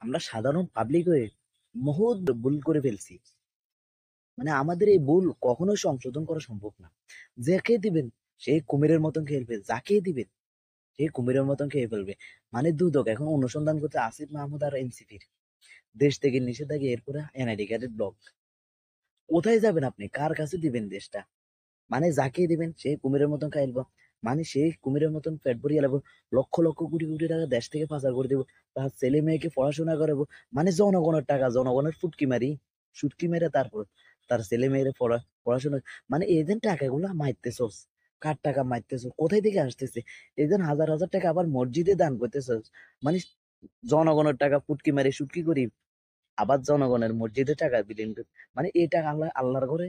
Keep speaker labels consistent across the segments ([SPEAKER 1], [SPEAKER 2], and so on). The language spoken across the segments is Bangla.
[SPEAKER 1] আমরা সাধারণ পাবলিক হয়ে মহৎ ভুল করে ফেলছি। মানে আমাদের এই ভুল কখনোই সংশোধন করা সম্ভব না। যাকে দিবেন সে কুমিরের মতন খেয়ে ফেলবে, যাকে দিবেন সে কুমিরের মতন খেয়ে ফেলবে। মানে দুদক এখন অনুসন্ধান করতে আসিফ মাহমুদ আর এনসিপির দেশ থেকে নিষেধাজ্ঞা, এরপরে এনআইডি কার্ডের ব্লক। কোথায় যাবেন আপনি? কার কাছে দিবেন দেশটা? মানে যাকে দিবেন সে কুমিরের মতন খাইলব। মানে সে কুমিরের মতন পেট ভরিয়ে লাগবো, লক্ষ লক্ষ কোটি কোটি টাকা দেশ থেকে পাচার করে দেবো, তার ছেলে মেয়েকে পড়াশোনা করাবো। মানে জনগণের টাকা, জনগণের ফুটকি মারি, সুটকি মেরে তারপর তার ছেলে মেয়ের পড়াশোনা। মানে এদের টাকাগুলো মারতেছস, কার টাকা মারতেছস, কোথায় থেকে আসতেছে? এদের হাজার হাজার টাকা আবার মসজিদে দান করতেছস। মানে জনগণের টাকা ফুটকি মারি সুটকি করি, আবার জনগণের মসজিদে টাকা বিলীন করি। মানে এই টাকা আল্লাহর ঘরে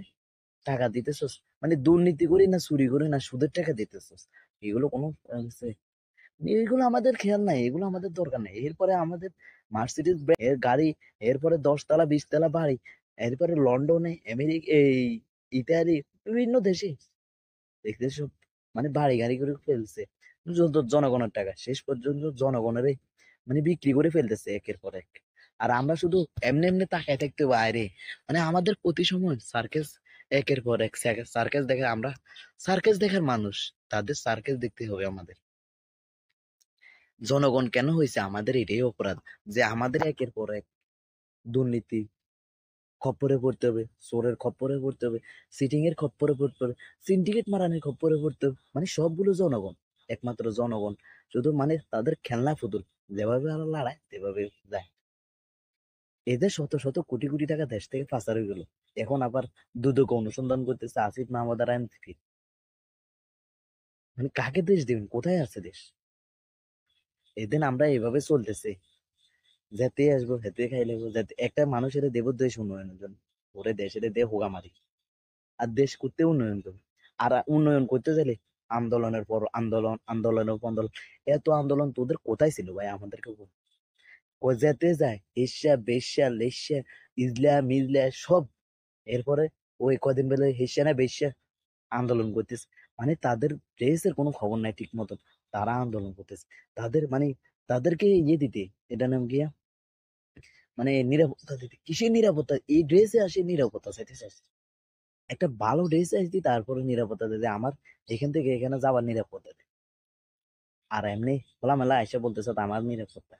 [SPEAKER 1] টাকা দিতেছস। মানে দুর্নীতি করি না, চুরি করি না, সুদের টাকা দিতেছস। এগুলো কোনো এগুলো আমাদের খেয়াল নাই, এগুলো আমাদের দরকার নেই। এরপরে আমাদের মার্সিডিজ এর গাড়ি, এরপরে 10 তলা 20 তলা বাড়ি, এরপরে লন্ডনে, আমেরিকা, এই ইতালি, বিভিন্ন দেশে দেখতেছ মানে বাড়ি গাড়ি করে ফেলছে। জনগণের টাকা শেষ পর্যন্ত জনগণের মানে বিক্রি করে ফেলতেছে একের পর এক। আর আমরা শুধু এমনি এমনি তাকায় থাকতে বাইরে। মানে আমাদের প্রতি সময় সার্কেস, একের পর এক সার্কেস দেখে আমরা সার্কেস দেখার মানুষ, তাদের সার্কেস দেখতে হবে আমাদের। জনগণ কেন হয়েছে আমাদের এটাই অপরাধ, যে আমাদের একের পর এক দুর্নীতি খপ্পরে পড়তে হবে, চোরের খপ্পরে পড়তে হবে, সিটিং এর খপ্পরে পড়তে হবে, সিন্ডিকেট মারানের খপ্পরে পড়তে হবে। মানে সবগুলো জনগণ, একমাত্র জনগণ। শুধু মানে তাদের খেলনা পুতুল, যেভাবে আরো লড়ায় সেভাবে যায়। এদের শত শত কোটি কোটি টাকা দেশ থেকে পাচার হয়ে গেল। এখন আবার দুদক অনুসন্ধান করতেছে আসিফ মাহমুদ আর এনসিপি। মানে কাকে দেশ দিবেন? কোথায় আছে দেশ? এদিন আমরা এভাবে চলতেছে, যেতে আসবো হেতে খাই লাগবো, যাতে একটা মানুষের দেব দেশ উন্নয়নের জন্য, ওরে দেশের দে হোগা মারি। আর দেশ করতে উন্নয়ন করবে। আর উন্নয়ন করতে গেলে আন্দোলনের পর আন্দোলন, আন্দোলনের পর আন্দোলন। এত আন্দোলন তোদের কোথায় ছিল ভাই? আমাদেরকে বল। ও যেতে যায় এশিয়া বেশ্যা লেশিয়া, ইজলা মিজলা সব। এরপরে ওই কদিন বেলা হেসিয়া না বেশ্যা আন্দোলন করতেছে। মানে তাদের ড্রেসের কোনো খবর নাই ঠিক মতন, তারা আন্দোলন করতেছে। তাদের মানে তাদেরকে ইয়ে দিতে, এটা নাম গিয়া মানে নিরাপত্তা দিতে। কিসের নিরাপত্তা? এই ড্রেসে আসে নিরাপত্তা চাইতে চাচ্ছে? একটা ভালো ড্রেস আসতি, তারপরে নিরাপত্তা দিতে, আমার এখান থেকে এখানে যাওয়ার নিরাপত্তা দে। আর এমনি খোলামেলা এসে বলতেছে তো আমার নিরাপত্তা।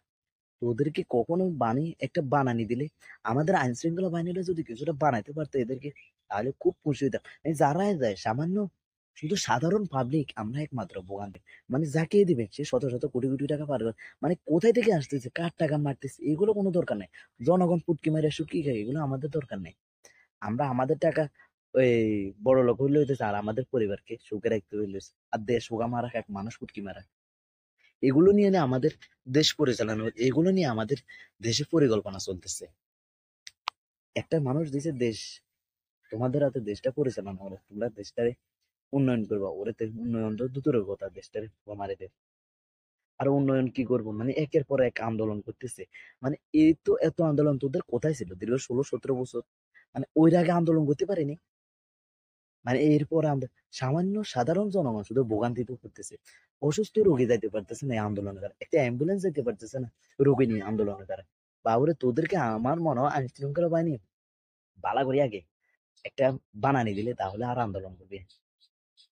[SPEAKER 1] তো ওদেরকে কখনো একটা বানানি দিলে, আমাদের আইন শৃঙ্খলা বাহিনীরা যদি কিছুটা বানাইতে পারতো এদেরকে, তাহলে খুব খুশি হইতাম। এই যারা যায় সামান্য, শুধু সাধারণ পাবলিক আমরা একমাত্র ভোগান্তি। মানে যাকে দিবে সে শত শত কোটি কোটি টাকা পার করে। মানে কোথায় থেকে আসতেছে, কার টাকা মারতেছে, এগুলো কোনো দরকার নেই। জনগণ পুটকি মারে সুটকি খায়, এগুলো আমাদের দরকার নেই। আমরা আমাদের টাকা ওই বড় লোক হইলে হইতেছে, আর আমাদের পরিবারকে সুখে রাখতে হইলে হইছে। আর দেশ হোগা মারা এক মানুষ পুটকি মারা, এগুলো নিয়ে না আমাদের দেশ পরিচালনা এগুলো নিয়ে আমাদের দেশে পরিকল্পনা চলতেছে। একটা মানুষ দিছে দেশ, তোমাদের হাতে দেশটা পরিচালনা করো, তোমরা দেশটারে উন্নয়ন করবা। ওরে উন্নয়ন তো দূরের কথা, দেশটারে মারে দেয়। আর উন্নয়ন কি করবো? মানে একের পর এক আন্দোলন করতেছে। মানে এই তো এত আন্দোলন তোদের কোথায় ছিল দীর্ঘ 16-17 বছর? মানে ওই আগে আন্দোলন করতে পারিনি? মানে এরপর আমরা সামান্য সাধারণ জনগণ শুধু ভোগান্তিতে করতেছে। অসুস্থ রোগী যাইতে পারতেছে না এই আন্দোলনের দ্বারা, একটা অ্যাম্বুলেন্স যেতে পারতেছে না রোগী নিয়ে আন্দোলনের দ্বারা। বাবুরে তোদেরকে আমার মনে হয় আইন শৃঙ্খলা বাহিনী বালা করি আগে একটা বানানি দিলে, তাহলে আর আন্দোলন করবে।